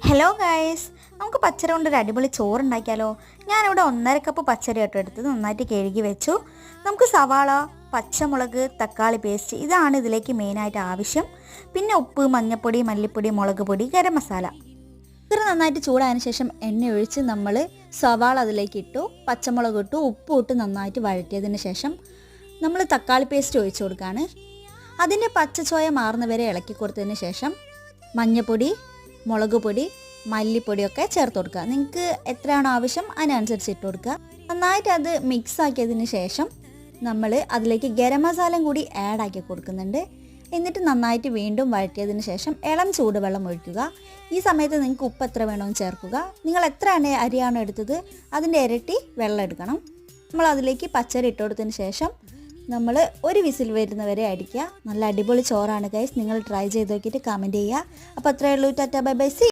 Hello guys, നമുക്ക് പച്ചരി കൊണ്ടൊരു അടിപൊളി ചോറുണ്ടാക്കിയാലോ? ഞാനിവിടെ 1.5 കപ്പ് പച്ചരി എടുത്ത് നന്നായിട്ട് കഴുകി വെച്ചു. നമുക്ക് സവാള, പച്ചമുളക്, തക്കാളി പേസ്റ്റ് ഇതാണ് ഇതിലേക്ക് മെയിനായിട്ട് ആവശ്യം. പിന്നെ ഉപ്പ്, മഞ്ഞൾപ്പൊടി, മല്ലിപ്പൊടി, മുളക് പൊടി, ഗരം മസാല. ഇത് നന്നായിട്ട് ചൂടായതിനു ശേഷം എണ്ണ ഒഴിച്ച് നമ്മൾ സവാള അതിലേക്ക് ഇട്ടു, പച്ചമുളക് ഇട്ടു, ഉപ്പ് ഇട്ട് നന്നായിട്ട് വഴറ്റിയതിന് ശേഷം നമ്മൾ തക്കാളി പേസ്റ്റ് ഒഴിച്ചു കൊടുക്കുകയാണ്. അതിൻ്റെ പച്ചച്ചോയ മാറുന്നവരെ ഇളക്കി കൊടുത്തതിന് ശേഷം മഞ്ഞൾപ്പൊടി, മുളക് പൊടി, മല്ലിപ്പൊടിയൊക്കെ ചേർത്ത് കൊടുക്കുക. നിങ്ങൾക്ക് എത്രയാണോ ആവശ്യം അതിനനുസരിച്ച് ഇട്ട് കൊടുക്കുക. നന്നായിട്ട് അത് മിക്സ് ആക്കിയതിന് ശേഷം നമ്മൾ അതിലേക്ക് ഗരം മസാലയും കൂടി ആഡ് ആക്കി കൊടുക്കുന്നുണ്ട്. എന്നിട്ട് നന്നായിട്ട് വീണ്ടും വഴറ്റിയതിന് ശേഷം ഇളം ചൂടുവെള്ളം ഒഴിക്കുക. ഈ സമയത്ത് നിങ്ങൾക്ക് ഉപ്പ് എത്ര വേണമെന്ന് ചേർക്കുക. നിങ്ങൾ എത്ര അരിയാണോ എടുത്തത് അതിൻ്റെ ഇരട്ടി വെള്ളം എടുക്കണം. നമ്മൾ അതിലേക്ക് പച്ചരി ഇട്ട് കൊടുത്തതിന് ശേഷം നമ്മൾ ഒരു വിസിൽ വരുന്നവരെ അടിക്കുക. നല്ല അടിപൊളി ചോറാണ് ഗൈസ്. നിങ്ങൾ ട്രൈ ചെയ്ത് നോക്കിയിട്ട് കമൻറ്റ് ചെയ്യുക. അപ്പോൾ അത്രയേ ഉള്ളൂ. Tata bye bye.